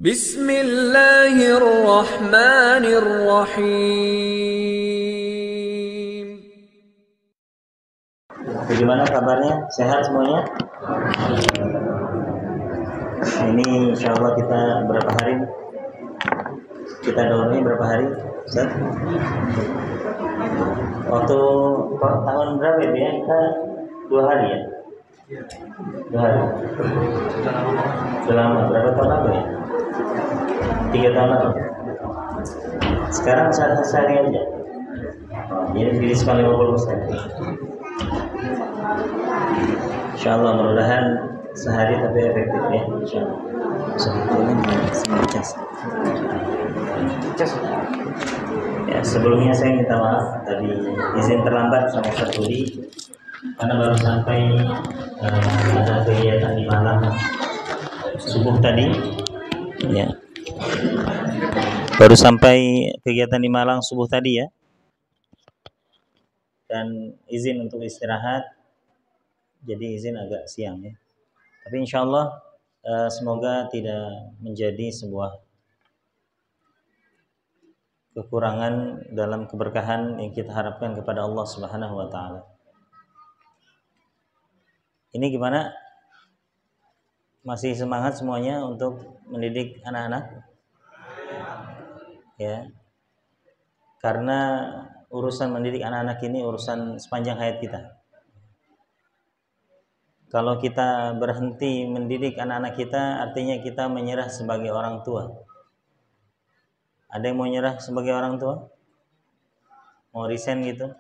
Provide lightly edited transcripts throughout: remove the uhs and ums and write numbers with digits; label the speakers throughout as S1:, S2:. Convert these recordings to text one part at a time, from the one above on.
S1: Bismillahirrahmanirrahim.
S2: Bagaimana kabarnya? Sehat semuanya? Ini insya Allah kita berapa hari? Kita daurnya berapa hari? Ustaz? Waktu tahun berapa ya? Kita 2 hari ya? 2 hari. Selama berapa tahun lalu ya? 3 tahun lalu. Sekarang sehari aja. Jadi diskon 50%. Insya Allah mudah-mudahan sehari tapi efektif ya. Insya Allah. Ya, sebelumnya saya minta maaf tadi izin terlambat sama Ustaz Budi karena baru sampai ada kegiatan di Malang subuh tadi. Ya. Baru sampai kegiatan di Malang subuh tadi ya. Dan izin untuk istirahat. Jadi izin agak siang ya. Tapi insya Allah semoga tidak menjadi sebuah kekurangan dalam keberkahan yang kita harapkan kepada Allah Subhanahu wa taala. Ini gimana? Masih semangat semuanya untuk mendidik anak-anak? Ya. Karena urusan mendidik anak-anak ini urusan sepanjang hayat kita. Kalau kita berhenti mendidik anak-anak kita, artinya kita menyerah sebagai orang tua. Ada yang mau nyerah sebagai orang tua? Mau resign gitu?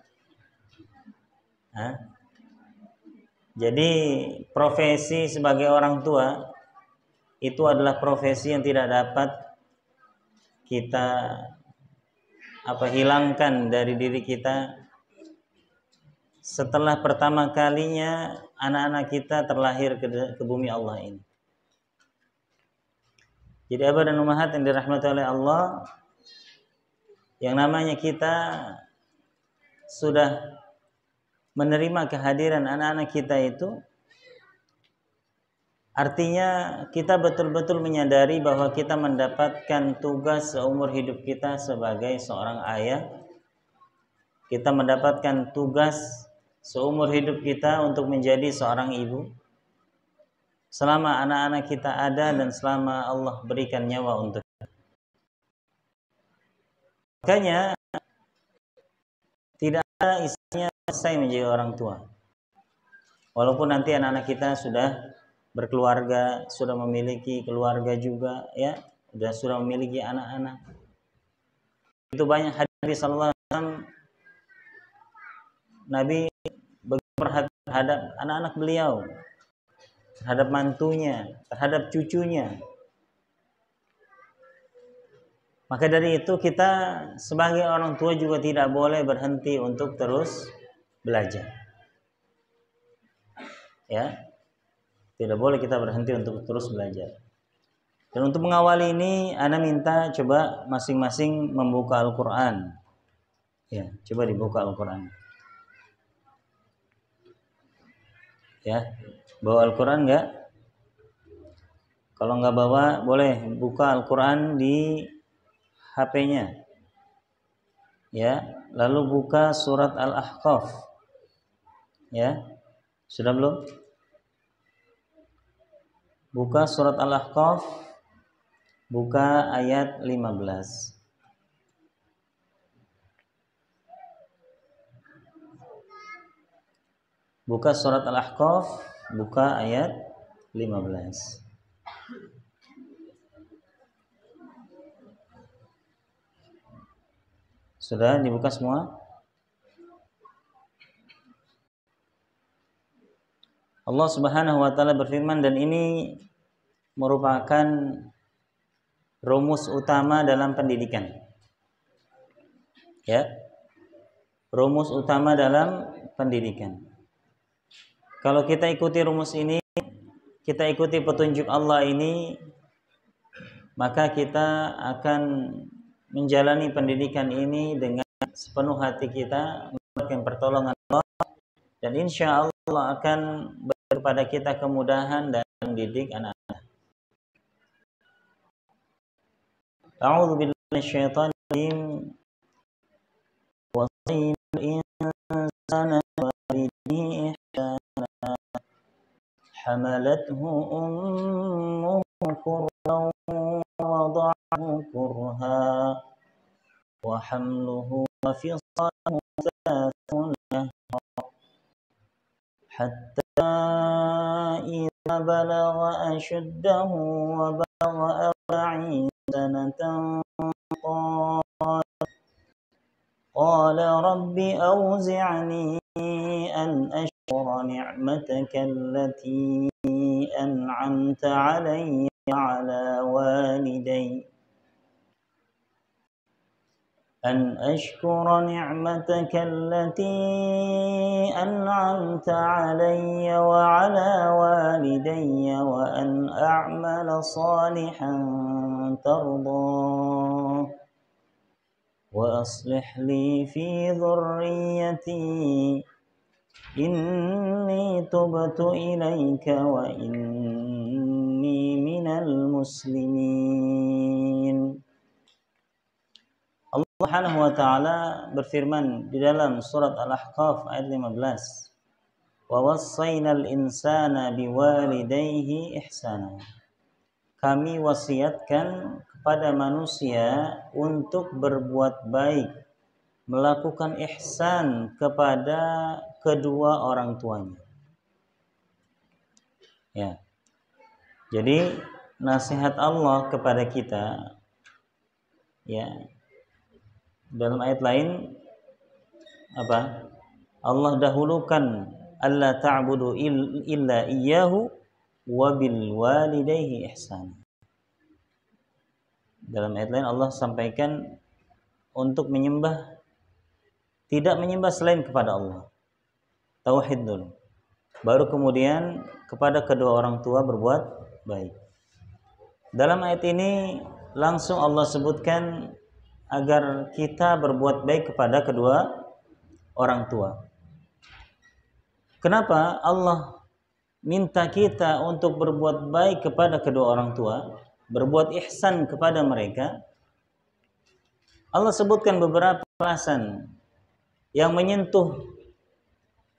S2: Hah? Jadi profesi sebagai orang tua itu adalah profesi yang tidak dapat kita hilangkan dari diri kita setelah pertama kalinya anak-anak kita terlahir ke bumi Allah ini. Jadi abah dan ummahat yang dirahmati oleh Allah, yang namanya kita sudah menerima kehadiran anak-anak kita itu, artinya kita betul-betul menyadari bahwa kita mendapatkan tugas seumur hidup kita sebagai seorang ayah. Kita mendapatkan tugas seumur hidup kita untuk menjadi seorang ibu. Selama anak-anak kita ada dan selama Allah berikan nyawa untuk kita. Makanya tidak ada istilahnya selesai menjadi orang tua. Walaupun nanti anak-anak kita sudah berkeluarga, sudah memiliki keluarga juga ya, sudah memiliki anak-anak. Itu banyak hadis sallallahu alaihi wasallam Nabi berhati terhadap anak-anak beliau, terhadap mantunya, terhadap cucunya. Maka dari itu kita sebagai orang tua juga tidak boleh berhenti untuk terus belajar. Ya. Tidak boleh kita berhenti untuk terus belajar. Dan untuk mengawali ini, ana minta coba masing-masing membuka Al-Qur'an. Ya, coba dibuka Al-Qur'an. Ya, bawa Al-Quran enggak? Kalau enggak bawa, boleh buka Al-Quran di HP-nya. Ya, lalu buka surat Al-Ahqaf. Ya, sudah belum? Buka surat Al-Ahqaf, buka ayat 15. Buka surat Al-Ahqaf, buka ayat 15. Sudah dibuka semua? Allah Subhanahu wa taala berfirman, dan ini merupakan rumus utama dalam pendidikan. Ya. Rumus utama dalam pendidikan. Kalau kita ikuti rumus ini, kita ikuti petunjuk Allah ini, maka kita akan menjalani pendidikan ini dengan sepenuh hati kita, mendapatkan pertolongan Allah, dan insya Allah akan beri kepada kita kemudahan dan mendidik anak-anak. A'udzu billahi minasyaitonir rajim. Wasayyidul insana biwalidayhi ihsana hamalathu ummuhu kurhan wa wada'ahu kurha wa hamluhu wa fisaluhu thalathuna hatta idza balagha ashuddahu wa balagha 40 sanatan قال رب أوزعني أن أشكر نعمتك التي أنعمت علي وعلى والدي أن أشكر نعمتك التي أنعمت علي وعلى والدي وأن أعمل صالحا ترضاه وأصلح لي في ذريتي إني تبت إليك وإني من المسلمين. Allah Subhanahu wa taala berfirman di dalam surat Al-Ahqaf ayat 15. Wa wassaynal insana biwalidayhi ihsana. Kami wasiatkan kepada manusia untuk berbuat baik, melakukan ihsan kepada kedua orang tuanya. Ya. Jadi nasihat Allah kepada kita, ya. Dalam ayat lain apa? Allah dahulukan alla ta'budu illa iyyahu wa bil walidayhi ihsana. Dalam ayat lain Allah sampaikan untuk tidak menyembah selain kepada Allah. Tauhid dulu. Baru kemudian kepada kedua orang tua berbuat baik. Dalam ayat ini langsung Allah sebutkan agar kita berbuat baik kepada kedua orang tua. Kenapa Allah minta kita untuk berbuat baik kepada kedua orang tua? Berbuat ihsan kepada mereka. Allah sebutkan beberapa alasan yang menyentuh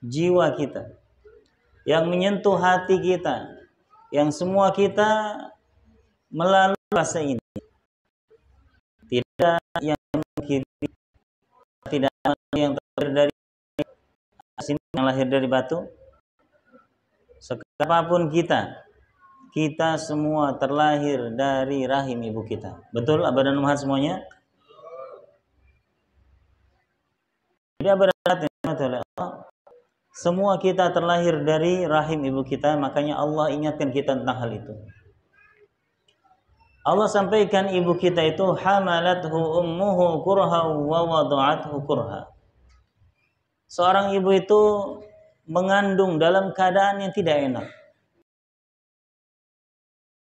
S2: jiwa kita, yang menyentuh hati kita, yang semua kita melalui fase ini. Tidak yang kiri, tidak yang terlahir dari asin, yang lahir dari batu. Sekalipun kita semua terlahir dari rahim ibu kita. Betul Abah dan Ummahat semuanya? Jadi Abah dan Ummahat, semua kita terlahir dari rahim ibu kita, makanya Allah ingatkan kita tentang hal itu. Allah sampaikan ibu kita itu hamalathu ummuhu kurha wa wada'athu kurha. Seorang ibu itu mengandung dalam keadaan yang tidak enak.